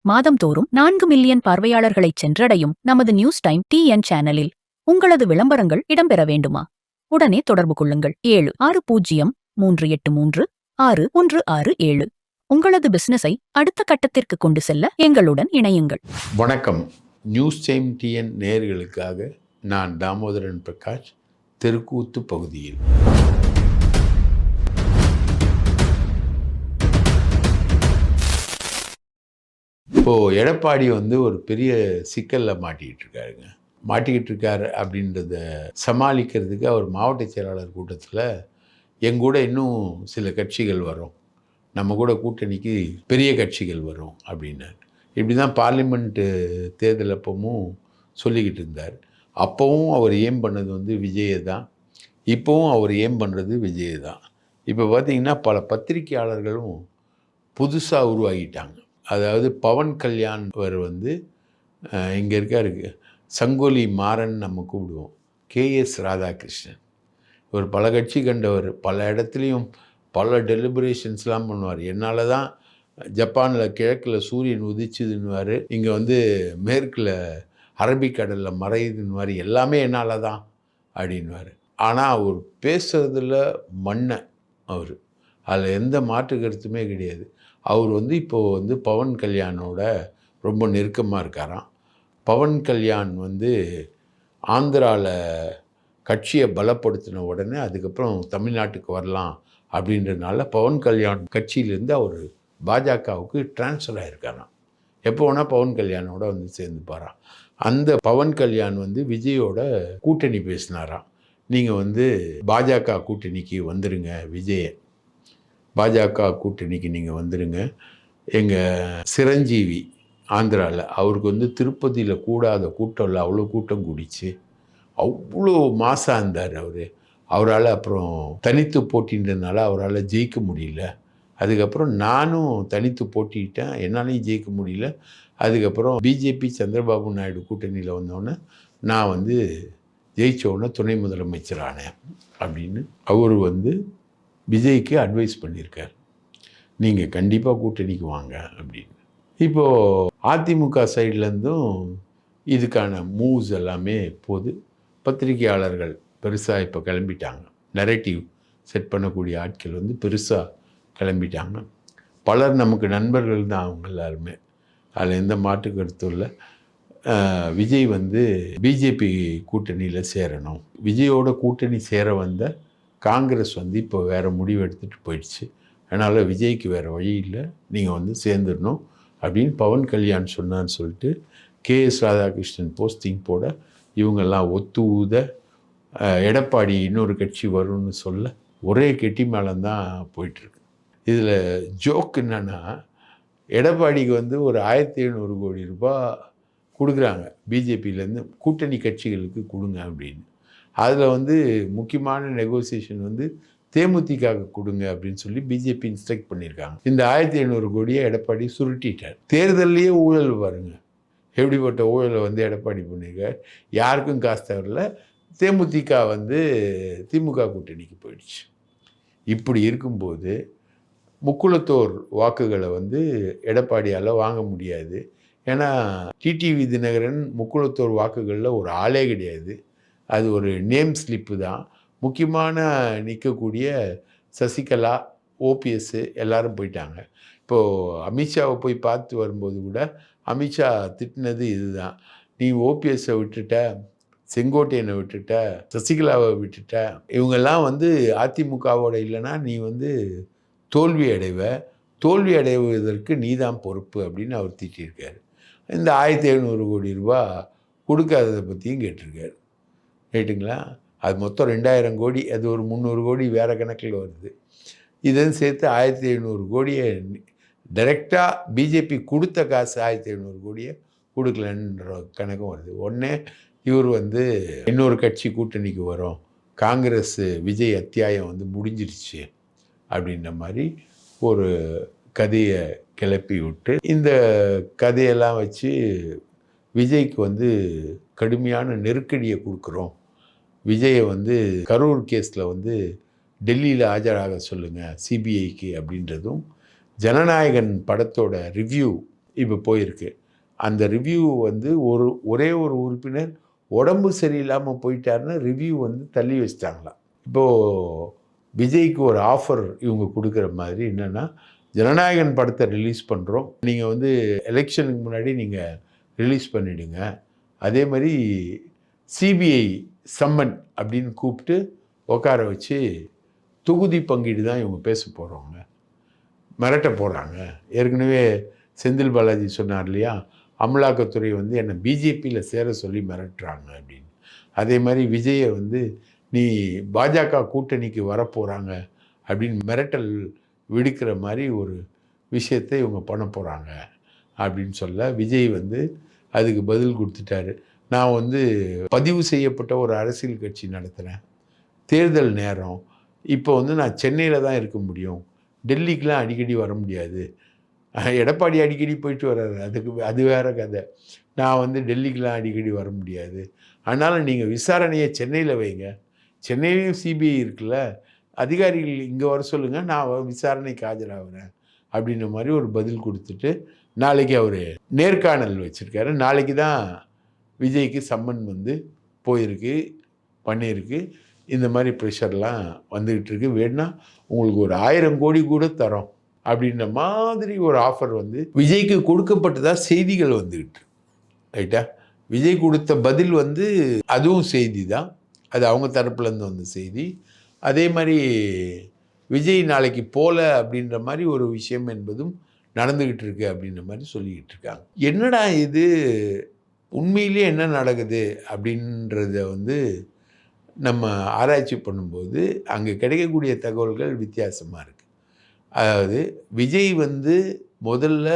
மாதம்தோறும் 4 million பார்வையாளர்களைச் சென்றடையும் நமது news time TN சேனலில் உங்களது விளம்பரங்கள் இடம்பெற வேண்டுமா? உடனே தொடர்பு கொள்ளுங்கள். 7603836167. உங்களது பிசினஸை அடுத்த கட்டத்திற்கு கொண்டு செல்ல எங்களுடன் இணையுங்கள். வணக்கம். நியூஸ் டைம் டிஎன் நேயர்களுக்காக நான் தாமோதரன் பிரகாஷ், தெருக்கூத்து பகுதியில். இப்போது எடப்பாடி ஒரு பெரிய சிக்கலில் மாட்டிக்கிட்டு இருக்காரு அப்படின்றத சமாளிக்கிறதுக்கு அவர் மாவட்ட செயலாளர் கூட்டத்தில் எங்கூட இன்னும் சில கட்சிகள் வரும், நம்ம கூட கூட்டணிக்கு பெரிய கட்சிகள் வரும் அப்படின்னார். இப்படி தான் பார்லிமெண்ட்டு தேர்தல் அப்பவும் சொல்லிக்கிட்டு இருந்தார். அப்போவும் அவர் ஏம் பண்ணது விஜயை தான், இப்போவும் அவர் ஏம் பண்ணுறது விஜயை தான். இப்போ பார்த்திங்கன்னா பல பத்திரிகையாளர்களும் புதுசாக உருவாகிட்டாங்க. அதாவது பவன் கல்யாண் அவர் இங்கே இருக்கார், சங்கோலி மாறன் நம்ம கூப்பிடுவோம், KS ராதாகிருஷ்ணன். இவர் பல கட்சி கண்டவர், பல இடத்துலையும் பல டெலிபரேஷன்ஸ்லாம் பண்ணுவார். என்னால் தான் ஜப்பானில் கிழக்கில் சூரியன் உதிச்சுதுன்னுவார், இங்கே மேற்கில் அரபிக்கடலில் மறையுதுன்னுவார், எல்லாமே என்னால் தான் அப்படின்வார். ஆனால் அவர் பேசுகிறதுல மண்ணை அவர், அதில் எந்த மாற்று கருத்துமே கிடையாது. அவர் இப்போது பவன் கல்யாணோட ரொம்ப நெருக்கமாக இருக்காராம். பவன் கல்யாண் ஆந்திராவில் கட்சியை பலப்படுத்தின உடனே அதுக்கப்புறம் தமிழ்நாட்டுக்கு வரலாம் அப்படின்றதுனால பவன் கல்யாண் கட்சியிலேருந்து அவர் பாஜகவுக்கு டிரான்ஸ்ஃபர் ஆகிருக்காராம். எப்போ வேணால் பவன் கல்யாணோட சேர்ந்துப்பாராம். அந்த பவன் கல்யாண் விஜயோட கூட்டணி பேசினாராம். நீங்கள் பாஜக கூட்டணிக்கு வந்துடுங்க, விஜயை பாஜக கூட்டணிக்கு நீங்கள் வந்துடுங்க. எங்கள் சிரஞ்சீவி ஆந்திராவில் அவருக்கு திருப்பதியில் கூடாத கூட்டம் இல்லை, அவ்வளோ கூட்டம் கூடிச்சு, அவ்வளோ மாசாக இருந்தார் அவர். அவரால் அப்புறம் தனித்து போட்டின்றதுனால அவரால் ஜெயிக்க முடியல. அதுக்கப்புறம் நானும் தனித்து போட்டிக்கிட்டேன், என்னாலையும் ஜெயிக்க முடியல. அதுக்கப்புறம் பிஜேபி சந்திரபாபு நாயுடு கூட்டணியில் வந்தோடனே நான் ஜெயித்தோடனே துணை முதலமைச்சரானேன் அப்படின்னு அவர் விஜய்க்கு அட்வைஸ் பண்ணியிருக்கார், நீங்கள் கண்டிப்பாக கூட்டணிக்கு வாங்க அப்படின்னு. இப்போது அதிமுக சைட்லேருந்தும் இதுக்கான மூவ்ஸ் எல்லாமே போது. பத்திரிகையாளர்கள் பெருசாக இப்போ கிளம்பிட்டாங்க, நரேட்டிவ் செட் பண்ணக்கூடிய ஆட்கள் பெருசாக கிளம்பிட்டாங்க. பலர் நமக்கு நண்பர்கள் தான் அவங்க எல்லாருமே, அதில் எந்த மாற்று கருத்தும் இல்லை. விஜய் பிஜேபி கூட்டணியில் சேரணும், விஜயோட கூட்டணி சேர வந்த காங்கிரஸ் இப்போ வேறு முடிவு எடுத்துகிட்டு போயிடுச்சு, அதனால் விஜய்க்கு வேறு வழி இல்லை, நீங்கள் சேர்ந்துடணும் அப்படின்னு பவன் கல்யாண் சொன்னான்னு சொல்லிட்டு KS ராதாகிருஷ்ணன் போஸ்டிங் போட இவங்கெல்லாம் ஒத்து ஊத எடப்பாடி இன்னொரு கட்சி வரும்னு சொல்ல ஒரே கெட்டி மேளம்தான் போயிட்டுருக்கு. இதில் ஜோக் என்னென்னா, எடப்பாடிக்கு ஒரு 1700 கோடி ரூபாய் கொடுக்குறாங்க பிஜேபியிலேருந்து, கூட்டணி கட்சிகளுக்கு கொடுங்க அப்படின்னு. அதில் முக்கியமான நெகோசியேஷன் தேமுதிக கொடுங்க அப்படின்னு சொல்லி பிஜேபி இன்ஸ்ட்ரக்ட் பண்ணியிருக்காங்க. இந்த 1500 கோடியை எடப்பாடி சுருட்டிட்டார். தேர்தல்லையே ஊழல் பாருங்க, எப்படிப்பட்ட ஊழலை எடப்பாடி பண்ணியிருக்கார். யாருக்கும் காசு தரல, தேமுதிக திமுக கூட்டணிக்கு போயிடுச்சு. இப்படி இருக்கும்போது முக்குளத்தோர் வாக்குகளை எடப்பாடியால் வாங்க முடியாது. ஏன்னா டிடிவி தினகரன் முக்குளத்தோர் வாக்குகளில் ஒரு ஆளே கிடையாது, அது ஒரு நேம் ஸ்லிப்பு தான். முக்கியமான நிற்கக்கூடிய சசிகலா, OPS எல்லாரும் போயிட்டாங்க. இப்போது அமித்ஷாவை போய் பார்த்து வரும்போது கூட அமித்ஷா திட்டினது இதுதான், நீ OPSஐ விட்டுட்ட, செங்கோட்டையனை விட்டுட்ட, சசிகலாவை விட்டுட்ட, இவங்கெல்லாம் அதிமுகவோட இல்லைன்னா நீ தோல்வி அடைவ, தோல்வி அடைவதற்கு நீ தான் பொறுப்பு அப்படின்னு அவர் திட்டியிருக்காரு. இந்த 1700 கோடி ரூபா கொடுக்காததை பற்றியும் கேட்டிருக்காரு. ரைட்டுங்களா? அது மொத்தம் 2000 கோடி, அது ஒரு 300 கோடி வேறு கணக்கில் வருது. இதையும் சேர்த்து 1700 கோடியை டைரெக்டாக பிஜேபி கொடுத்த காசு 1700 கோடியை கொடுக்கலன்ற கணக்கும் வருது. உடனே இவர் இன்னொரு கட்சி கூட்டணிக்கு வரும், காங்கிரஸ் விஜய் அத்தியாயம் முடிஞ்சிருச்சு அப்படின்ற மாதிரி ஒரு கதையை கிளப்பி விட்டு, இந்த கதையெல்லாம் வச்சு விஜய்க்கு கடுமையான நெருக்கடியை கொடுக்குறோம், விஜயை கரூர் கேஸில் டெல்லியில் ஆஜராக சொல்லுங்கள் சிபிஐக்கு அப்படின்றதும், ஜனநாயகன் படத்தோட ரிவ்யூ இப்போ போயிருக்கு. அந்த ரிவ்யூ வந்து ஒரே ஒரு உறுப்பினர் உடம்பு சரியில்லாமல் போயிட்டாருன்னு ரிவ்யூ வந்து தள்ளி வச்சிட்டாங்களாம். இப்போது விஜய்க்கு ஒரு ஆஃபர் இவங்க கொடுக்குற மாதிரி என்னென்னா, ஜனநாயகன் படத்தை ரிலீஸ் பண்ணுறோம், நீங்கள் வந்து எலெக்ஷனுக்கு முன்னாடி நீங்கள் ரிலீஸ் பண்ணிவிடுங்க. அதே மாதிரி சிபிஐ சம்மன் அப்படின்னு கூப்பிட்டு உட்கார வச்சு தொகுதி பங்கீடு தான் இவங்க பேச போகிறவங்க, மிரட்ட போகிறாங்க. ஏற்கனவே செந்தில் பாலாஜி சொன்னார் இல்லையா, அமலாக்கத்துறை வந்து என்னை பிஜேபியில் சேர சொல்லி மிரட்டுறாங்க அப்படின்னு. அதே மாதிரி விஜயை வந்து நீ பாஜக கூட்டணிக்கு வரப்போகிறாங்க அப்படின்னு மிரட்டல் விடுக்கிற மாதிரி ஒரு விஷயத்தை இவங்க பண்ண போகிறாங்க அப்படின்னு சொல்ல விஜய் வந்து அதுக்கு பதில் கொடுத்துட்டாரு. நான் வந்து பதிவு செய்யப்பட்ட ஒரு அரசியல் கட்சி நடத்துகிறேன், தேர்தல் நேரம், இப்போ வந்து நான் சென்னையில் தான் இருக்க முடியும், டெல்லிக்கெலாம் அடிக்கடி வர முடியாது. எடப்பாடி அடிக்கடி போயிட்டு வர்றாரு, அது வேறு கதை. நான் வந்து டெல்லிக்கெலாம் அடிக்கடி வர முடியாது, அதனால் நீங்கள் விசாரணையை சென்னையில் வைங்க, சென்னையிலையும் சிபிஐ இருக்குல்ல, அதிகாரிகள் இங்கே வர சொல்லுங்கள், நான் விசாரணைக்கு ஆஜராகிறேன் அப்படின்ற மாதிரி ஒரு பதில் கொடுத்துட்டு நாளைக்கு அவர் நேர்காணல் வச்சுருக்காரு. நாளைக்கு தான் விஜய்க்கு சம்மன் வந்து போயிருக்கு, பண்ணியிருக்கு. இந்த மாதிரி ப்ரெஷர்லாம் வந்துக்கிட்டு இருக்கு. வேணா உங்களுக்கு ஒரு 1000 கோடி கூட தரோம் அப்படின்ற மாதிரி ஒரு ஆஃபர் வந்து விஜய்க்கு கொடுக்கப்பட்டதா செய்திகள் வந்துக்கிட்டு ரைட்டா. விஜய் கொடுத்த பதில் வந்து அதுவும் செய்தி தான், அது அவங்க தரப்புலேருந்து வந்த செய்தி. அதே மாதிரி விஜய் நாளைக்கு போல அப்படின்ற மாதிரி ஒரு விஷயம் என்பதும் நடந்துக்கிட்டு இருக்கு அப்படின்ற மாதிரி சொல்லிக்கிட்டு இருக்காங்க. என்னடா இது உண்மையிலே என்ன நடக்குது அப்படின்றத வந்து நம்ம ஆராய்ச்சி பண்ணும்போது அங்கே கிடைக்கக்கூடிய தகவல்கள் வித்தியாசமாக இருக்குது. அதாவது விஜய் வந்து முதல்ல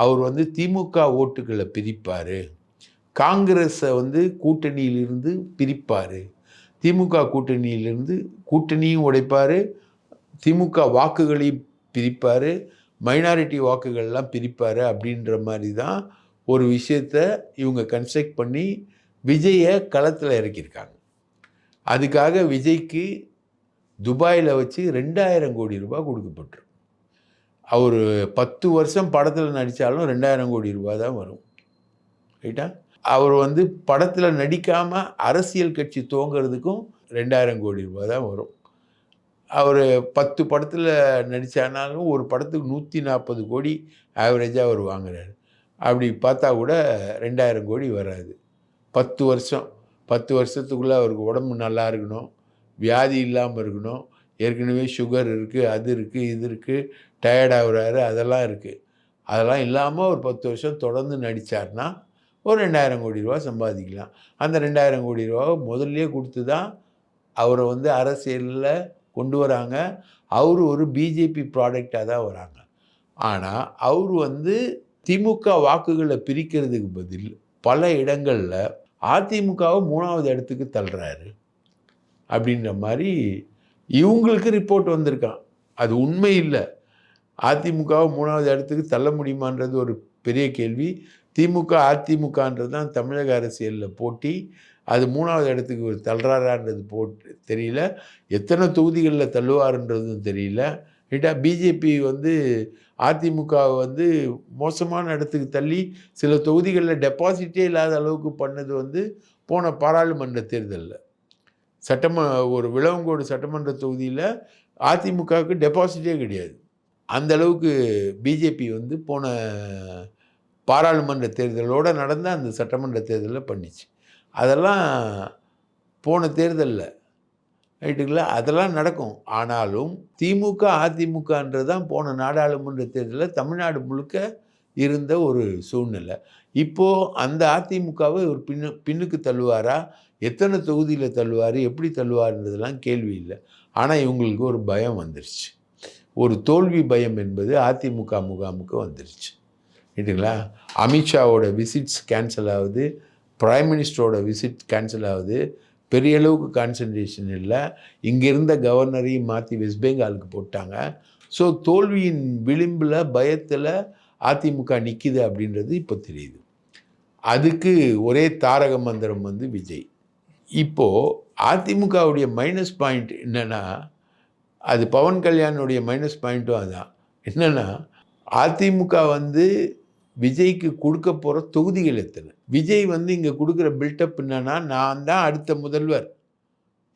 அவர் வந்து திமுக ஓட்டுகளை பிரிப்பார், காங்கிரஸை வந்து கூட்டணியிலிருந்து பிரிப்பார், திமுக கூட்டணியிலிருந்து கூட்டணியும் உடைப்பார், திமுக வாக்குகளையும் பிரிப்பார், மைனாரிட்டி வாக்குகள்லாம் பிரிப்பார் அப்படின்ற மாதிரி தான் ஒரு விஷயத்தை இவங்க கன்ஸ்ட்ரக்ட் பண்ணி விஜயை களத்தில் இறக்கியிருக்காங்க. அதுக்காக விஜய்க்கு துபாயில் வச்சு 2000 கோடி ரூபாய் கொடுக்கப்பட்டிருக்கு. அவர் 10 வருஷம் படத்தில் நடித்தாலும் 2000 கோடி ரூபாய் தான் வரும், ரைட்டா. அவர் வந்து படத்தில் நடிக்காமல் அரசியல் கட்சி துவங்கிறதுக்கும் 2000 கோடி ரூபாய் தான் வரும். அவர் 10 படத்தில் நடித்தானாலும் ஒரு படத்துக்கு 140 கோடி ஆவரேஜாக அவர் வாங்குறாரு. அப்படி பார்த்தா கூட 2000 கோடி வராது. 10 வருஷம், 10 வருஷத்துக்குள்ளே அவருக்கு உடம்பு நல்லா இருக்கணும், வியாதி இல்லாமல் இருக்கணும், ஏற்கனவே சுகர் இருக்குது, அது இருக்குது, இது இருக்குது, டயர்டாகிறாரு, அதெல்லாம் இருக்குது. அதெல்லாம் இல்லாமல் ஒரு 10 வருஷம் தொடர்ந்து நடித்தார்னா ஒரு 2000 கோடி ரூபா சம்பாதிக்கலாம். அந்த 2000 கோடி ரூபாவை முதல்லையே கொடுத்து தான் அவரை வந்து அரசியலில் கொண்டு வராங்க. அவர் ஒரு பிஜேபி ப்ராடக்டாக தான் வராங்க. ஆனால் அவர் வந்து திமுக வாக்குகளை பிரிக்கிறதுக்கு பதில் பல இடங்களில் அதிமுகவை 3வது இடத்துக்கு தள்ளுறாரு அப்படின்ற மாதிரி இவங்களுக்கு ரிப்போர்ட் வந்திருக்கான். அது உண்மை இல்லை. அதிமுகவை 3வது இடத்துக்கு தள்ள முடியுமான்றது ஒரு பெரிய கேள்வி. திமுக அதிமுகன்றது தான் தமிழக அரசியலில் போட்டி. அது 3வது இடத்துக்கு ஒரு தள்ளுறாரான்றது தெரியல. எத்தனை தொகுதிகளில் தள்ளுவார்ன்றதும் தெரியல, ரைட்டா. பிஜேபி வந்து அதிமுகவை வந்து மோசமான இடத்துக்கு தள்ளி சில தொகுதிகளில் டெபாசிட்டே இல்லாத அளவுக்கு பண்ணது வந்து போன பாராளுமன்ற தேர்தலில் ஒரு விளவங்கோடு சட்டமன்ற தொகுதியில் அதிமுகவுக்கு டெபாசிட்டே கிடையாது. அந்த அளவுக்கு பிஜேபி வந்து போன பாராளுமன்ற தேர்தலோடு நடந்த அந்த சட்டமன்ற தேர்தலில் பண்ணிச்சு. அதெல்லாம் போன தேர்தலில், ரைட்டுங்களா, அதெல்லாம் நடக்கும். ஆனாலும் திமுக அதிமுகன்றது தான் போன நாடாளுமன்ற தேர்தலில் தமிழ்நாடு முழுக்க இருந்த ஒரு சூழ்நிலை. இப்போது அந்த அதிமுகவை ஒரு பின்னுக்கு தள்ளுவாரா, எத்தனை தொகுதியில் தள்ளுவார், எப்படி தள்ளுவார்ன்றதெல்லாம் கேள்வி இல்லை. ஆனால் இவங்களுக்கு ஒரு பயம் வந்துருச்சு, ஒரு தோல்வி பயம் என்பது அதிமுக முகாமுக்கு வந்துருச்சு, ரைட்டுங்களா. அமித்ஷாவோட விசிட்ஸ் கேன்சல் ஆகுது, பிரைம் மினிஸ்டரோட விசிட் கேன்சல் ஆகுது, பெரிய அளவுக்கு கான்சன்ட்ரேஷன் இல்லை. இங்கே இருந்த கவர்னரையும் மாற்றி வெஸ்ட் பெங்காலுக்கு போட்டாங்க. ஸோ தோல்வியின் விளிம்பில் பயத்தில் அதிமுக நிற்கிது அப்படின்றது இப்போ தெரியுது. அதுக்கு ஒரே தாரக மந்திரம் வந்து விஜய். இப்போது அதிமுகவுடைய மைனஸ் பாயிண்ட் என்னென்னா, அது பவன் கல்யாணுடைய மைனஸ் பாயிண்ட்டும் அதான். என்னென்னா, அதிமுக வந்து விஜய்க்கு கொடுக்க போகிற தொகுதிகள் எத்தனை. விஜய் வந்து இங்கே கொடுக்குற பில்டப் என்னன்னா, நான் தான் அடுத்த முதல்வர்,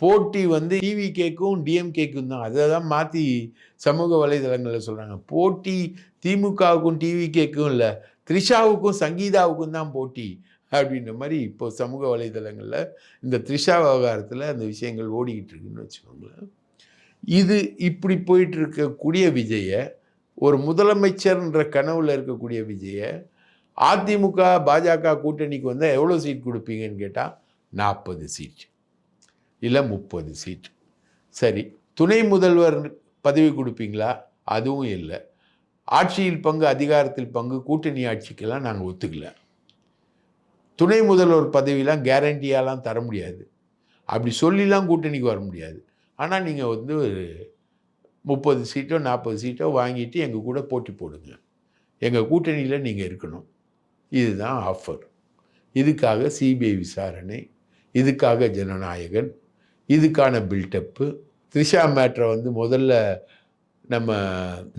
போட்டி வந்து டிவிகேக்கும் டிஎம்கேக்கும் தான். அதை தான் மாற்றி சமூக வலைதளங்களில் சொல்கிறாங்க. போட்டி திமுகவுக்கும் டிவிகேக்கும் இல்லை, த்ரிஷாவுக்கும் சங்கீதாவுக்கும் தான் போட்டி அப்படின்ற மாதிரி இப்போ சமூக வலைதளங்களில் இந்த த்ரிஷா விவகாரத்தில் அந்த விஷயங்கள் ஓடிக்கிட்டு இருக்குன்னு வச்சுக்கோங்களேன். இது இப்படி போயிட்டு இருக்கக்கூடிய விஜயை, ஒரு முதலமைச்சர்ன்ற கனவுல இருக்கக்கூடிய விஜயை அதிமுக பாஜக கூட்டணிக்கு வந்தால் எவ்வளோ சீட் கொடுப்பீங்கன்னு கேட்டால் 40 சீட் இல்லை 30 சீட். சரி, துணை முதல்வர் பதவி கொடுப்பீங்களா? அதுவும் இல்லை. ஆட்சியில் பங்கு, அதிகாரத்தில் பங்கு, கூட்டணி ஆட்சிக்கெல்லாம் நாங்கள் ஒத்துக்கல. துணை முதல்வர் பதவியெலாம் கேரண்டியாலாம் தர முடியாது, அப்படி சொல்லிலாம் கூட்டணிக்கு வர முடியாது. ஆனால் நீங்கள் வந்து ஒரு 30 சீட்டோ 40 சீட்டோ வாங்கிட்டு எங்கள் கூட போட்டி போடுங்க, எங்கள் கூட்டணியில் நீங்கள் இருக்கணும். இதுதான் ஆஃபர். இதுக்காக சிபிஐ விசாரணை, இதுக்காக ஜனநாயகன், இதுக்கான பில்டப்பு. த்ரிஷா மேட்ரை வந்து முதல்ல நம்ம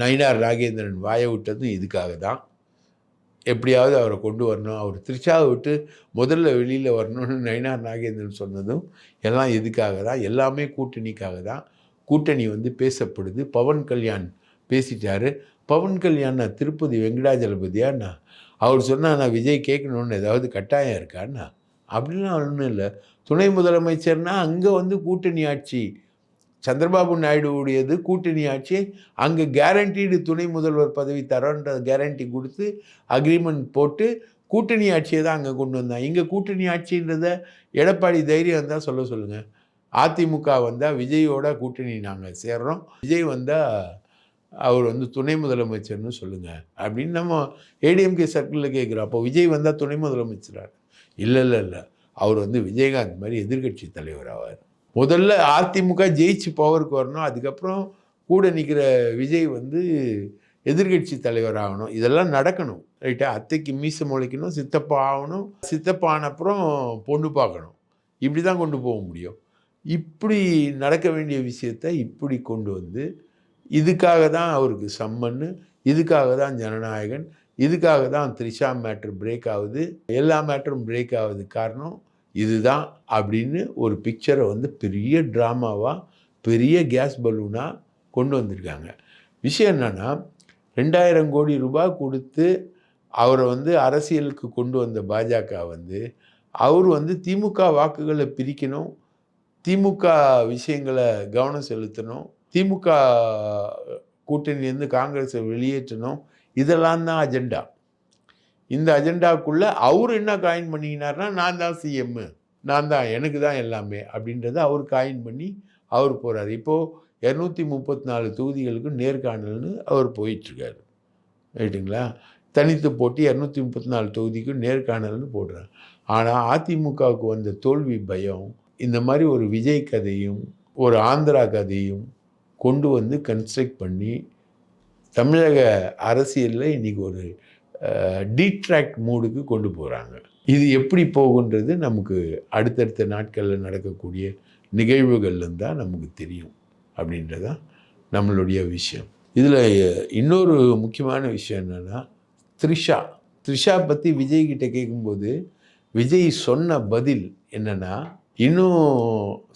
நயினார் நாகேந்திரன் வாய விட்டதும் இதுக்காக தான். எப்படியாவது அவரை கொண்டு வரணும், அவர் த்ரிஷாவை விட்டு முதல்ல வெளியில் வரணும்னு நயினார் நாகேந்திரன் சொன்னதும் எல்லாம் இதுக்காக தான். எல்லாமே கூட்டணிக்காக தான். கூட்டணி வந்து பேசப்படுது. பவன் கல்யாண் பேசிட்டாரு. பவன் கல்யாண் திருப்பதி வெங்கடாஜலபதியாண்ணா, அவர் சொன்னால் நான் விஜய் கேட்கணுன்னு ஏதாவது கட்டாயம் இருக்காண்ணா? அப்படின்லாம் ஒன்றும் இல்லை. துணை முதலமைச்சர்னால் அங்கே வந்து கூட்டணி ஆட்சி, சந்திரபாபு நாயுடுவுடையது கூட்டணி ஆட்சி. அங்கே கேரண்டீடு துணை முதல்வர் பதவி தரோன்ற கேரண்டி கொடுத்து அக்ரிமெண்ட் போட்டு கூட்டணி ஆட்சியை தான் அங்கே கொண்டு வந்தாங்க. இங்கே கூட்டணி ஆட்சின்றத எடப்பாடி தைரியம் வந்தால் சொல்ல சொல்லுங்கள். அதிமுக வந்தால் விஜயோட கூட்டணி நாங்கள் சேர்றோம், விஜய் வந்தால் அவர் வந்து துணை முதலமைச்சர்னு சொல்லுங்கள் அப்படின்னு நம்ம ஏடிஎம்கே சர்க்கிளில் கேட்குறோம். அப்போ விஜய் வந்தால் துணை முதலமைச்சராக? இல்லை இல்லை இல்லை, அவர் வந்து விஜயகாந்த் மாதிரி எதிர்கட்சி தலைவர் ஆவார். முதல்ல அதிமுக ஜெயிச்சு பவருக்கு வரணும், அதுக்கப்புறம் கூட நிற்கிற விஜய் வந்து எதிர்கட்சி தலைவர் ஆகணும். இதெல்லாம் நடக்கணும், ரைட்டா? அத்தைக்கு மீசை முளைக்கணும், சித்தப்பா ஆகணும், சித்தப்பா ஆனப்புறம் பொண்ணு பார்க்கணும். இப்படி தான் கொண்டு போக முடியும். இப்படி நடக்க வேண்டிய விஷயத்தை இப்படி கொண்டு வந்து, இதுக்காக தான் அவருக்கு சம்மன்னு, இதுக்காக தான் ஜனநாயகன், இதுக்காக தான் த்ரிஷா மேட்ரு பிரேக் ஆகுது, எல்லா மேட்டரும் பிரேக் ஆகுது. காரணம் இதுதான் அப்படின்னு ஒரு பிக்சரை வந்து பெரிய ட்ராமாவாக, பெரிய கேஸ் பலூனாக கொண்டு வந்திருக்காங்க. விஷயம் என்னென்னா, 2000 கோடி ரூபாய் கொடுத்து அவரை வந்து அரசியலுக்கு கொண்டு வந்த பாஜக வந்து, அவர் வந்து திமுக வாக்குகளை பிரிக்கணும், திமுக விஷயங்களை கவனம் செலுத்தணும், திமுக கூட்டணியிலேருந்து காங்கிரஸை வெளியேற்றணும், இதெல்லாம் தான் அஜெண்டா. இந்த அஜெண்டாவுக்குள்ளே அவர் என்ன காயின் பண்ணிக்கினார்னா, நான் தான் சிஎம்மு, நான் தான், எனக்கு தான் எல்லாமே அப்படின்றத அவர் காயின் பண்ணி அவர் போகிறார். இப்போது 234 தொகுதிகளுக்கு நேர்காணல்னு அவர் போயிட்டுருக்காரு, ரைட்டுங்களா? தனித்து போட்டி 234 தொகுதிக்கும் நேர்காணல்னு போடுறார். ஆனால் அதிமுகவுக்கு வந்த தோல்வி பயம் இந்த மாதிரி ஒரு விஜய் கதையும் ஒரு ஆந்திரா கதையும் கொண்டு வந்து கன்ஸ்ட்ரக்ட் பண்ணி தமிழக அரசியலில் இன்றைக்கி ஒரு டீட்ராக்ட் மூடுக்கு கொண்டு போகிறாங்க. இது எப்படி போகுன்றது நமக்கு அடுத்தடுத்த நாட்களில் நடக்கக்கூடிய நிகழ்வுகள்லேருந்து தான் நமக்கு தெரியும் அப்படின்றதான் நம்மளுடைய விஷயம். இதில் இன்னொரு முக்கியமான விஷயம் என்னென்னா, த்ரிஷா பற்றி விஜய்கிட்ட கேட்கும்போது விஜய் சொன்ன பதில் என்னென்னா, இன்னும்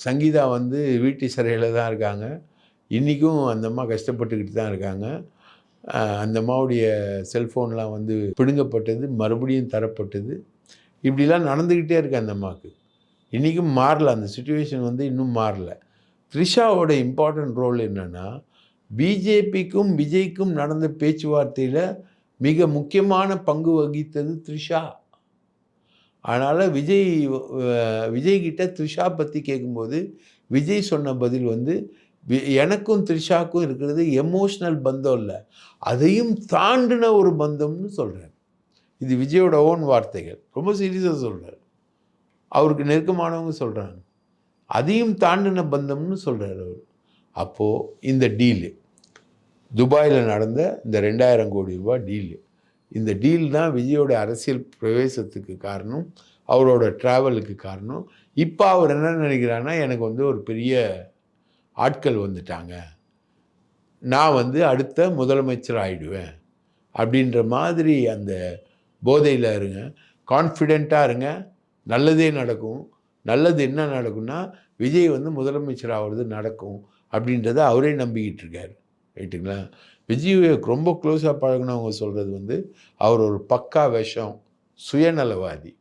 சங்கீதா வந்து வீட்டு சிறையில் தான் இருக்காங்க, இன்றைக்கும் அந்த அம்மா கஷ்டப்பட்டுக்கிட்டு தான் இருக்காங்க, அந்த அம்மாவுடைய செல்ஃபோன்லாம் வந்து பிடுங்கப்பட்டது, மறுபடியும் தரப்பட்டது, இப்படிலாம் நடந்துக்கிட்டே இருக்கு அந்த அம்மாவுக்கு. இன்றைக்கும் மாறல, அந்த சுச்சுவேஷன் வந்து இன்னும் மாறல. த்ரிஷாவோட இம்பார்ட்டன்ட் ரோல் என்னென்னா, பிஜேபிக்கும் விஜய்க்கும் நடந்த பேச்சுவார்த்தையில் மிக முக்கியமான பங்கு வகித்தது த்ரிஷா. அதனால் விஜய்கிட்ட த்ரிஷா பற்றி கேட்கும்போது விஜய் சொன்ன பதில் வந்து, எனக்கும் த்ரிஷாவுக்கும் இருக்கிறது எமோஷ்னல் பந்தம் இல்லை, அதையும் தாண்டின ஒரு பந்தம்னு சொல்கிறார். இது விஜயோட ஓன் வார்த்தைகள், ரொம்ப சீரியஸாக சொல்கிறார். அவருக்கு நெருக்கமானவங்க சொல்கிறாங்க, அதையும் தாண்டின பந்தம்னு சொல்கிறார் அவர். அப்போது இந்த டீலு, துபாயில் நடந்த இந்த 2000 கோடி ரூபாய் டீலு, இந்த டீல் தான் விஜயோட அரசியல் பிரவேசத்துக்கு காரணம், அவரோட ட்ராவலுக்கு காரணம். இப்போ அவர் என்ன நினைக்கிறான்னா, எனக்கு வந்து ஒரு பெரிய ஆட்கள் வந்துட்டாங்க, நான் வந்து அடுத்த முதலமைச்சர் ஆகிடுவேன் அப்படின்ற மாதிரி அந்த போதையில் இருங்க, கான்ஃபிடெண்ட்டாக இருங்க, நல்லதே நடக்கும். நல்லது என்ன நடக்கும்னா விஜய் வந்து முதலமைச்சர் ஆகிறது நடக்கும் அப்படின்றத அவரே நம்பிக்கிட்டு இருக்காரு. ரைட்டுங்களா? விஜயை ரொம்ப க்ளோஸாக பழகினவங்க சொல்கிறது வந்து அவர் ஒரு பக்கா விஷம், சுயநலவாதி.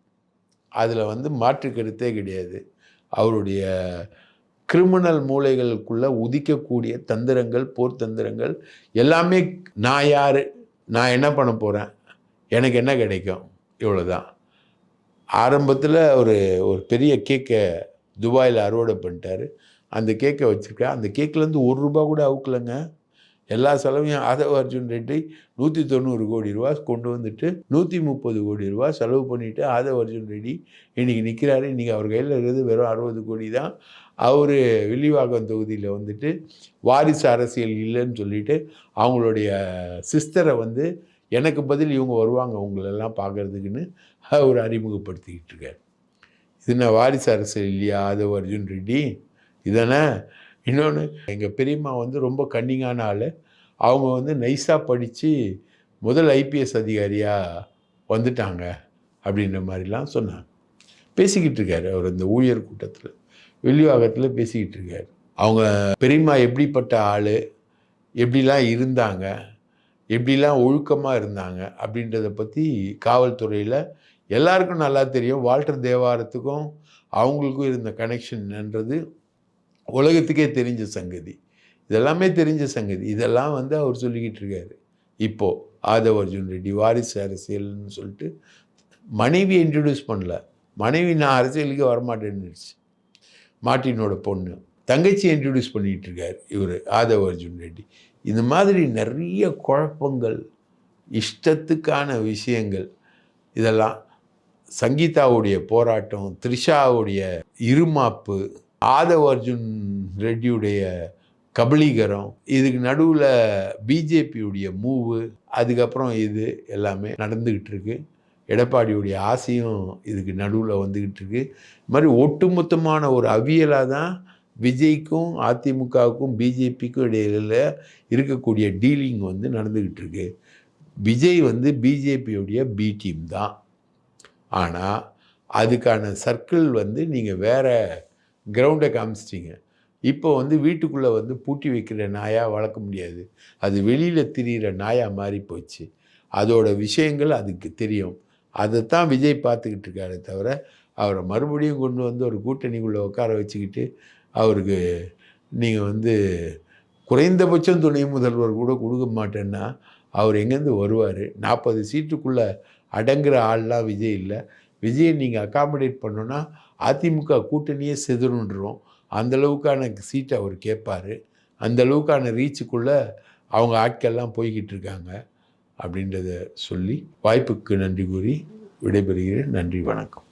அதில் வந்து மாற்று கருத்தே கிடையாது. அவருடைய கிரிமினல் மூளைகளுக்குள்ளே உதிக்கக்கூடிய தந்திரங்கள், போர் தந்திரங்கள் எல்லாமே நான் யார், நான் என்ன பண்ண போகிறேன், எனக்கு என்ன கிடைக்கும், இவ்வளோதான். ஆரம்பத்தில் ஒரு பெரிய கேக்கை துபாயில் அறுவடை பண்ணிட்டார். அந்த கேக்கை வச்சுருக்கேன். அந்த கேக்லேருந்து ₹1 கூட அவுக்கலைங்க. எல்லா செலவையும் ஆதவ அர்ஜுன் ரெட்டி 190 கோடி ரூபா கொண்டு வந்துட்டு 130 கோடி ரூபா செலவு பண்ணிவிட்டு ஆதவ அர்ஜுன் ரெட்டி இன்றைக்கி நிற்கிறாரு. இன்றைக்கி அவர் கையில் இருக்கிறது வெறும் 60 கோடி தான். அவர் வில்லிவாக்கம் தொகுதியில் வந்துட்டு வாரிசு அரசியல் இல்லைன்னு சொல்லிட்டு அவங்களுடைய சிஸ்டரை வந்து எனக்கு பதில் இவங்க வருவாங்க உங்களெல்லாம் பார்க்குறதுக்குன்னு அவர் அறிமுகப்படுத்திக்கிட்டு இருக்கார். இது என்ன வாரிசு அரசியல் இல்லையா ஆதவ அர்ஜுன் ரெட்டி? இதானே? இன்னொன்று, எங்கள் பெரியம்மா வந்து ரொம்ப கன்னிங்கான ஆள். அவங்க வந்து நைஸாக படித்து முதல் ஐபிஎஸ் அதிகாரியாக வந்துட்டாங்க அப்படின்ற மாதிரிலாம் சொன்னாங்க. பேசிக்கிட்டு இருக்காரு அவர் இந்த ஊழியர் கூட்டத்தில், வில்லிவாக்கத்தில் பேசிக்கிட்டு இருக்காரு. அவங்க பெரியம்மா எப்படிப்பட்ட ஆள், எப்படிலாம் இருந்தாங்க, எப்படிலாம் ஒழுக்கமாக இருந்தாங்க அப்படின்றத பற்றி காவல்துறையில் எல்லாருக்கும் நல்லா தெரியும். வால்டர் தேவாரத்துக்கும் அவங்களுக்கும் இருந்த கனெக்ஷன்ன்றது உலகத்துக்கே தெரிஞ்ச சங்கதி. இதெல்லாமே தெரிஞ்ச சங்கதி. இதெல்லாம் வந்து அவர் சொல்லிக்கிட்டு இருக்காரு. இப்போது ஆதவ அர்ஜுன் ரெட்டி வாரிசு அரசியல்னு சொல்லிட்டு மனைவியை இன்ட்ரடியூஸ் பண்ணல. மனைவி நான் அரசியலுக்கு வரமாட்டேன்னுடுச்சு. மார்ட்டினோட பொண்ணு தங்கச்சியை இன்ட்ரடியூஸ் பண்ணிகிட்டு இருக்கார் இவர் ஆதவ அர்ஜுன் ரெட்டி. இந்த மாதிரி நிறைய குழப்பங்கள், இஷ்டத்துக்கான விஷயங்கள், இதெல்லாம் சங்கீதாவுடைய போராட்டம், த்ரிஷாவுடைய இருமாப்பு, ஆதவ அர்ஜுன் ரெட்டியுடைய கபலீகரம், இதுக்கு நடுவில் பிஜேபியுடைய மூவு, அதுக்கப்புறம் இது எல்லாமே நடந்துக்கிட்டு இருக்கு. எடப்பாடியுடைய ஆசையும் இதுக்கு நடுவில் வந்துக்கிட்டு இருக்கு. இது மாதிரி ஒட்டுமொத்தமான ஒரு அவியலாக தான் விஜய்க்கும் அதிமுகவுக்கும் பிஜேபிக்கும் இடையில இருக்கக்கூடிய டீலிங் வந்து நடந்துக்கிட்டு இருக்கு. விஜய் வந்து பிஜேபியுடைய பி டீம் தான். ஆனால் அதுக்கான சர்க்கிள் வந்து நீங்கள் வேறு கிரவுண்டை காமிச்சிட்டிங்க. இப்போ வந்து வீட்டுக்குள்ளே வந்து பூட்டி வைக்கிற நாயாக வளர்க்க முடியாது. அது வெளியில் திரிகிற நாயாக மாறி போச்சு. அதோட விஷயங்கள் அதுக்கு தெரியும். அதைத்தான் விஜய் பார்த்துக்கிட்டு இருக்காரு தவிர, அவரை மறுபடியும் கொண்டு வந்து ஒரு கூட்டணிக்குள்ளே உட்கார வச்சுக்கிட்டு அவருக்கு நீங்கள் வந்து குறைந்தபட்சம் துணை முதல்வர் கூட கொடுக்க மாட்டேன்னா அவர் எங்கேருந்து வருவார்? 40 சீட்டுக்குள்ளே அடங்குகிற ஆள்லாம் விஜய் இல்லை. விஜயை நீங்கள் அகாமடேட் பண்ணோன்னா அதிமுக கூட்டணியே செதுருன்றோம். அந்தளவுக்கான சீட்டை அவர் கேட்பார். அந்தளவுக்கான ரீச்சுக்குள்ளே அவங்க ஆட்கள்லாம் போய்கிட்டு இருக்காங்க அப்படின்றத சொல்லி வாய்ப்புக்கு நன்றி கூறி விடைபெறுகிறேன். நன்றி, வணக்கம்.